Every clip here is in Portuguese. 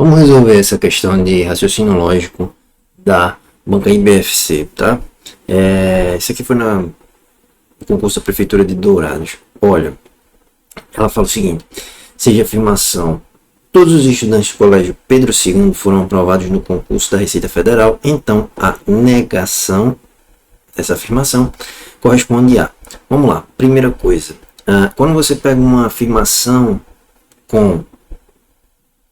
Vamos resolver essa questão de raciocínio lógico da banca IBFC, tá? Isso aqui foi no concurso da Prefeitura de Dourados. Olha, ela fala o seguinte: seja afirmação, todos os estudantes do Colégio Pedro II foram aprovados no concurso da Receita Federal, então a negação dessa afirmação corresponde a... Vamos lá, primeira coisa, quando você pega uma afirmação com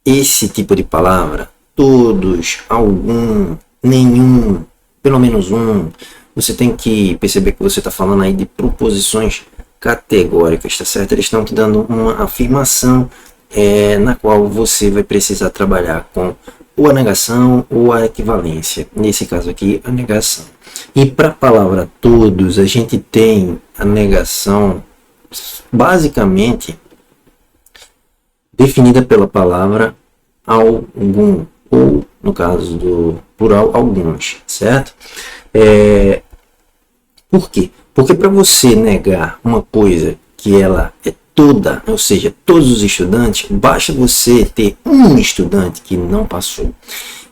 esse tipo de palavra, todos, algum, nenhum, pelo menos um, você tem que perceber que você está falando aí de proposições categóricas, tá certo? Eles estão te dando uma afirmação na qual você vai precisar trabalhar com ou a negação ou a equivalência. Nesse caso aqui, a negação. E para a palavra todos, a gente tem a negação basicamente definida pela palavra algum, ou no caso do plural, alguns, certo? Por quê? Porque para você negar uma coisa que ela é toda, ou seja, todos os estudantes, basta você ter um estudante que não passou.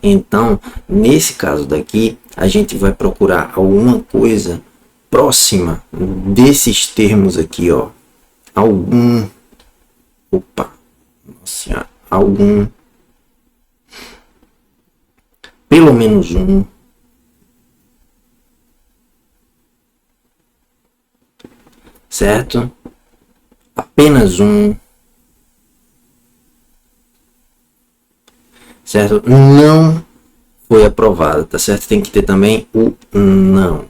Então, nesse caso daqui, a gente vai procurar alguma coisa próxima desses termos aqui, ó. Algum, nossa, algum, pelo menos um, certo? Apenas um, certo? Não foi aprovado, tá certo? Tem que ter também o não.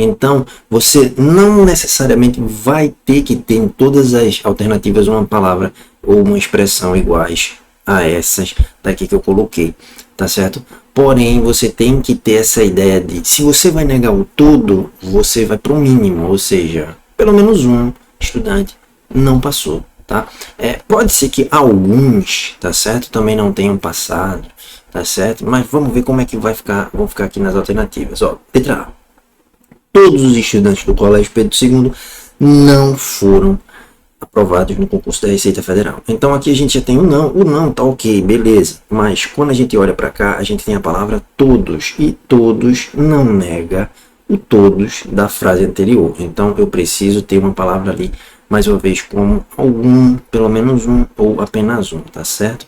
Então, você não necessariamente vai ter que ter em todas as alternativas uma palavra ou uma expressão iguais a essas daqui que eu coloquei, tá certo? Porém, você tem que ter essa ideia de, se você vai negar o todo, você vai para o mínimo, ou seja, pelo menos um estudante não passou, tá? Pode ser que alguns, tá certo, também não tenham passado, tá certo? Mas vamos ver como é que vão ficar aqui nas alternativas. Ó, letra A. Todos os estudantes do Colégio Pedro II não foram aprovados no concurso da Receita Federal. Então aqui a gente já tem o não tá ok, beleza. Mas quando a gente olha para cá, a gente tem a palavra todos, e todos não nega o todos da frase anterior. Então eu preciso ter uma palavra ali, mais uma vez, como algum, pelo menos um, ou apenas um, tá certo?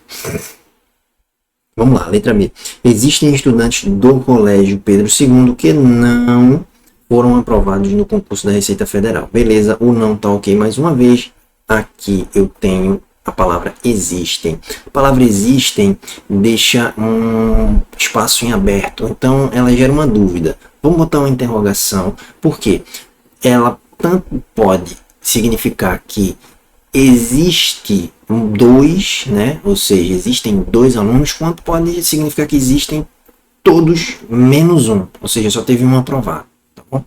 Vamos lá, letra B. Existem estudantes do Colégio Pedro II que não foram aprovados no concurso da Receita Federal. Beleza, o não tá ok mais uma vez. Aqui eu tenho a palavra existem. A palavra existem deixa um espaço em aberto, então ela gera uma dúvida. Vamos botar uma interrogação, porque ela tanto pode significar que existe dois, né? Ou seja, existem dois alunos, quanto pode significar que existem todos menos um, ou seja, só teve um aprovado. Tá bom?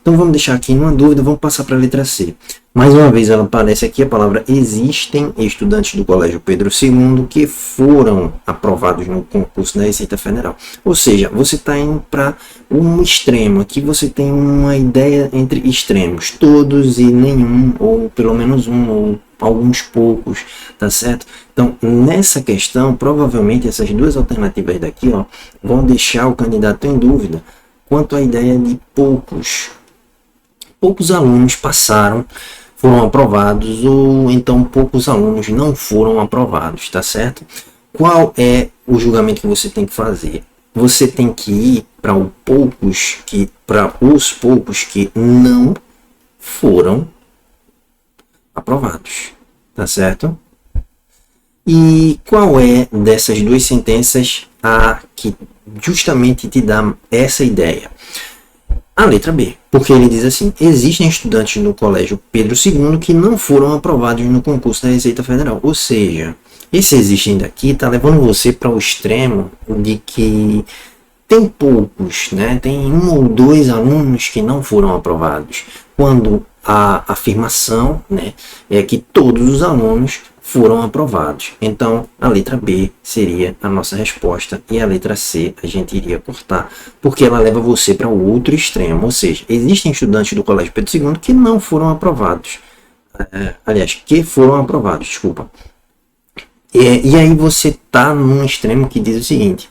Então vamos deixar aqui numa dúvida, vamos passar para a letra C. Mais uma vez ela aparece aqui a palavra existem estudantes do Colégio Pedro II que foram aprovados no concurso da Receita Federal. Ou seja, você está indo para um extremo. Aqui você tem uma ideia entre extremos, todos e nenhum, ou pelo menos um, ou alguns poucos, tá certo? Então nessa questão, provavelmente essas duas alternativas daqui, ó, vão deixar o candidato em dúvida quanto à ideia de poucos alunos passaram, foram aprovados, ou então poucos alunos não foram aprovados, tá certo? Qual é o julgamento que você tem que fazer? Você tem que ir para os poucos que não foram aprovados, tá certo? E qual é dessas duas sentenças a que justamente te dá essa ideia? A letra B, porque ele diz assim: existem estudantes no Colégio Pedro II que não foram aprovados no concurso da Receita Federal. Ou seja, esse existem daqui está levando você para o extremo de que tem poucos, né? Tem um ou dois alunos que não foram aprovados, quando a afirmação, né, é que todos os alunos foram aprovados. Então a letra B seria a nossa resposta, e a letra C a gente iria cortar, porque ela leva você para o outro extremo. Ou seja, existem estudantes do Colégio Pedro II que não foram aprovados, aliás, que foram aprovados, desculpa. E aí você tá num extremo que diz o seguinte: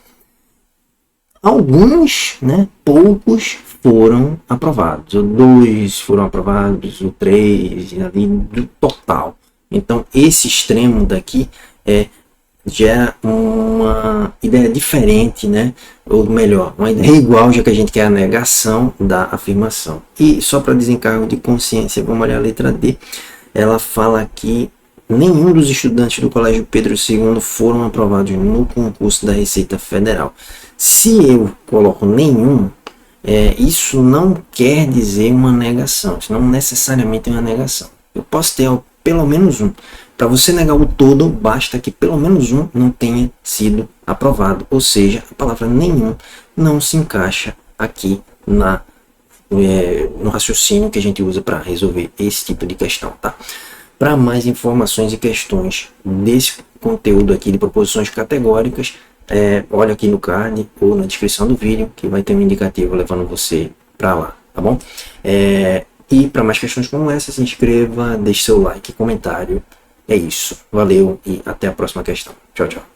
alguns, né, poucos foram aprovados, ou 2 foram aprovados, ou 3, ali do total. Então esse extremo daqui gera uma ideia diferente, né? Ou melhor, uma ideia igual, já que a gente quer a negação da afirmação. E só para desencargo de consciência, vamos olhar a letra D. Ela fala que nenhum dos estudantes do Colégio Pedro II foram aprovados no concurso da Receita Federal. Se eu coloco nenhum, isso não quer dizer uma negação, isso não necessariamente é uma negação. Eu posso ter pelo menos um. Para você negar o todo, basta que pelo menos um não tenha sido aprovado. Ou seja, a palavra nenhum não se encaixa aqui no raciocínio que a gente usa para resolver esse tipo de questão, tá? Para mais informações e questões desse conteúdo aqui de proposições categóricas, olha aqui no card ou na descrição do vídeo, que vai ter um indicativo levando você para lá, tá bom? E para mais questões como essa, se inscreva, deixe seu like, comentário. É isso. Valeu e até a próxima questão. Tchau, tchau.